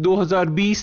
2020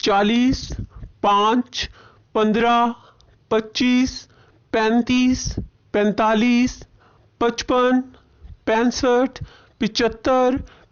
40, 5, 15, 25, 35, 45, 55, 65, 75,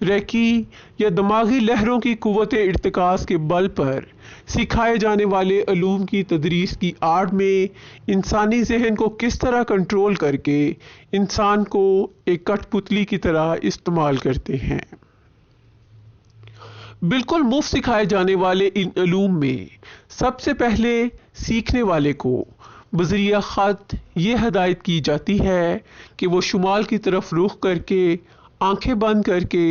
ریکی یا دماغی لہروں کی قوت ارتکاز کے بل پر سکھائے جانے والے علوم کی تدریس کی آڑ میں انسانی ذہن کو کس طرح کنٹرول کر کے انسان کو ایک کٹ پتلی کی طرح استعمال کرتے ہیں۔ بالکل مفت سکھائے جانے والے ان علوم میں سب سے پہلے سیکھنے والے کو بذریعہ خط یہ ہدایت کی جاتی ہے کہ وہ شمال کی طرف رخ کر کے آنکھیں بند کر کے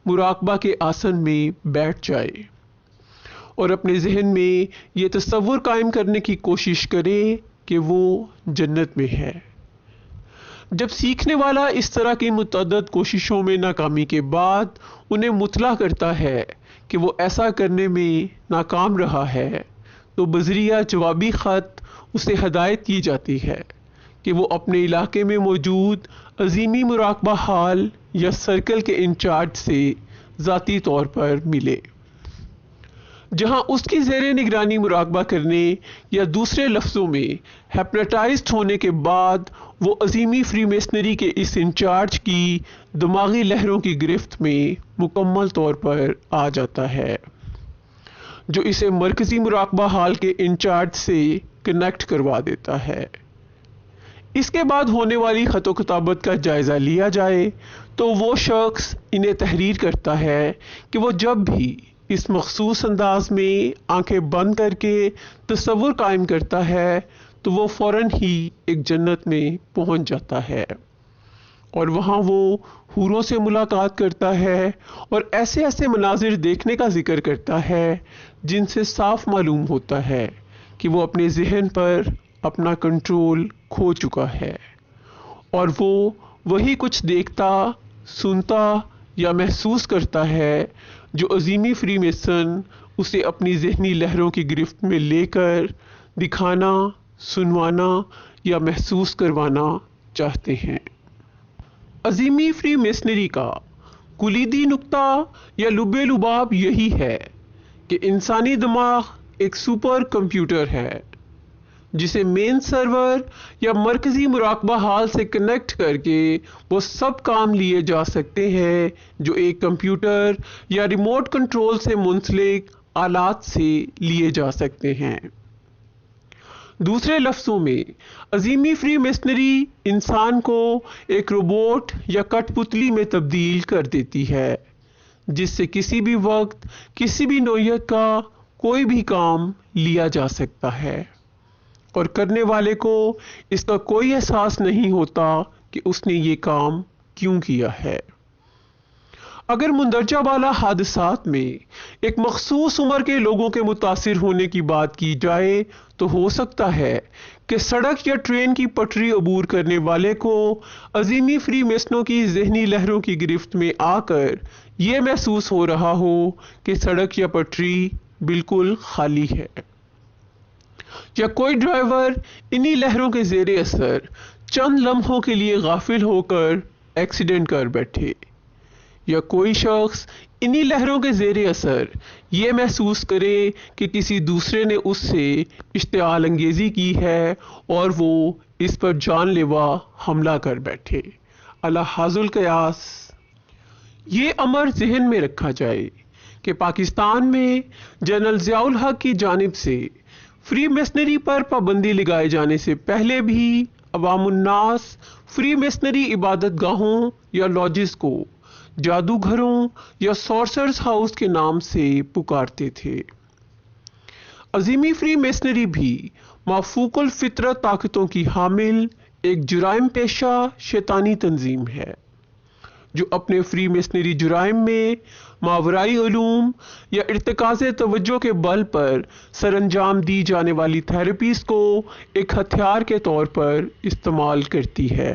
مراقبہ کے آسن میں بیٹھ جائے اور اپنے ذہن میں یہ تصور قائم کرنے کی کوشش کرے کہ وہ جنت میں ہے۔ جب سیکھنے والا اس طرح کی متعدد کوششوں میں ناکامی کے بعد انہیں مطلع کرتا ہے کہ وہ ایسا کرنے میں ناکام رہا ہے تو بذریعہ جوابی خط اسے ہدایت کی جاتی ہے کہ وہ اپنے علاقے میں موجود عظیمی مراقبہ حال یا سرکل کے انچارج سے ذاتی طور پر ملے، جہاں اس کی زیر نگرانی مراقبہ کرنے یا دوسرے لفظوں میں ہیپناٹائزڈ ہونے کے بعد وہ عظیمی فری میسنری کے اس انچارج کی دماغی لہروں کی گرفت میں مکمل طور پر آ جاتا ہے، جو اسے مرکزی مراقبہ حال کے انچارج سے کنیکٹ کروا دیتا ہے۔ اس کے بعد ہونے والی خط و کتابت کا جائزہ لیا جائے تو وہ شخص انہیں تحریر کرتا ہے کہ وہ جب بھی اس مخصوص انداز میں آنکھیں بند کر کے تصور قائم کرتا ہے تو وہ فوراً ہی ایک جنت میں پہنچ جاتا ہے اور وہاں وہ حوروں سے ملاقات کرتا ہے اور ایسے ایسے مناظر دیکھنے کا ذکر کرتا ہے جن سے صاف معلوم ہوتا ہے کہ وہ اپنے ذہن پر اپنا کنٹرول کھو چکا ہے اور وہ وہی کچھ دیکھتا، سنتا یا محسوس کرتا ہے جو عظیمی فری میسن اسے اپنی ذہنی لہروں کی گرفت میں لے کر دکھانا، سنوانا یا محسوس کروانا چاہتے ہیں۔ عظیمی فری میسنری کا کلیدی نقطہ یا لب لباب یہی ہے کہ انسانی دماغ ایک سپر کمپیوٹر ہے جسے مین سرور یا مرکزی مراقبہ حال سے کنیکٹ کر کے وہ سب کام لیے جا سکتے ہیں جو ایک کمپیوٹر یا ریموٹ کنٹرول سے منسلک آلات سے لیے جا سکتے ہیں۔ دوسرے لفظوں میں عظیمی فری میسنری انسان کو ایک روبوٹ یا کٹ پتلی میں تبدیل کر دیتی ہے جس سے کسی بھی وقت کسی بھی نوعیت کا کوئی بھی کام لیا جا سکتا ہے اور کرنے والے کو اس کا کوئی احساس نہیں ہوتا کہ اس نے یہ کام کیوں کیا ہے۔ اگر مندرجہ بالا حادثات میں ایک مخصوص عمر کے لوگوں کے متاثر ہونے کی بات کی جائے تو ہو سکتا ہے کہ سڑک یا ٹرین کی پٹری عبور کرنے والے کو عظیمی فری میسنوں کی ذہنی لہروں کی گرفت میں آ کر یہ محسوس ہو رہا ہو کہ سڑک یا پٹری بالکل خالی ہے، یا کوئی ڈرائیور انہی لہروں کے زیر اثر چند لمحوں کے لیے غافل ہو کر ایکسیڈنٹ کر بیٹھے، یا کوئی شخص انہی لہروں کے زیر اثر یہ محسوس کرے کہ کسی دوسرے نے اس سے اشتعال انگیزی کی ہے اور وہ اس پر جان لیوا حملہ کر بیٹھے۔ الحاظ القیاس، یہ امر ذہن میں رکھا جائے کہ پاکستان میں جنرل ضیاء الحق کی جانب سے فری میسنری پر پابندی لگائے جانے سے پہلے بھی عوام الناس فری میسنری عبادت گاہوں یا لاجز کو جادوگھروں یا سورسرز ہاؤس کے نام سے پکارتے تھے۔ عظیمی فری میسنری بھی مافوق الفطرت طاقتوں کی حامل ایک جرائم پیشہ شیطانی تنظیم ہے جو اپنے فری میسنری جرائم میں ماورائی علوم یا ارتکاز توجہ کے بل پر سر انجام دی جانے والی تھراپیز کو ایک ہتھیار کے طور پر استعمال کرتی ہے،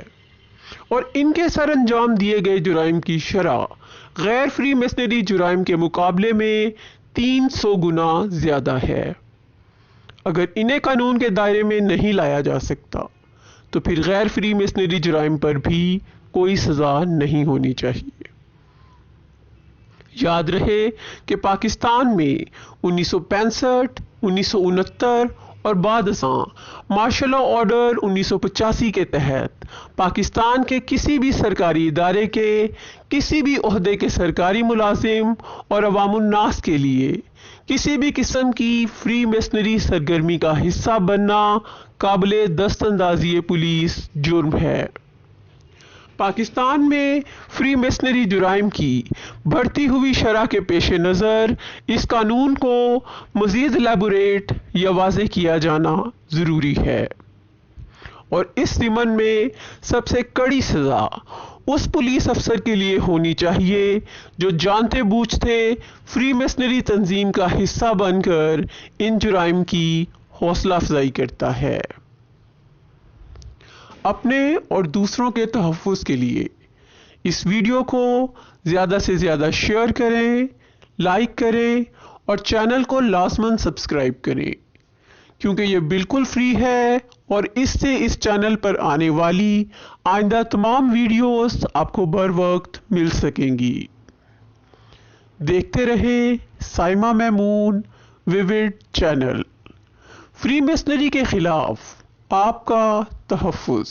اور ان کے سر انجام دیے گئے جرائم کی شرح غیر فری میسنری جرائم کے مقابلے میں 300 گنا زیادہ ہے۔ اگر انہیں قانون کے دائرے میں نہیں لایا جا سکتا تو پھر غیر فری میسنری جرائم پر بھی کوئی سزا نہیں ہونی چاہیے۔ یاد رہے کہ پاکستان میں 1965، 1969 اور بعد ازاں مارشل لا آرڈر 1985 کے تحت پاکستان کے کسی بھی سرکاری ادارے کے کسی بھی عہدے کے سرکاری ملازم اور عوام الناس کے لیے کسی بھی قسم کی فری میسنری سرگرمی کا حصہ بننا قابل دست اندازی پولیس جرم ہے۔ پاکستان میں فری میسنری جرائم کی بڑھتی ہوئی شرح کے پیش نظر اس قانون کو مزید الیبوریٹ یا واضح کیا جانا ضروری ہے، اور اس ضمن میں سب سے کڑی سزا اس پولیس افسر کے لیے ہونی چاہیے جو جانتے بوجھتے فری میسنری تنظیم کا حصہ بن کر ان جرائم کی حوصلہ افزائی کرتا ہے۔ اپنے اور دوسروں کے تحفظ کے لیے اس ویڈیو کو زیادہ سے زیادہ شیئر کریں، لائک کریں اور چینل کو لازماً سبسکرائب کریں، کیونکہ یہ بالکل فری ہے اور اس سے اس چینل پر آنے والی آئندہ تمام ویڈیوز آپ کو بر وقت مل سکیں گی۔ دیکھتے رہیں سائمہ میمون ویوڈ چینل۔ فری میسنری کے خلاف آپ کا تحفظ۔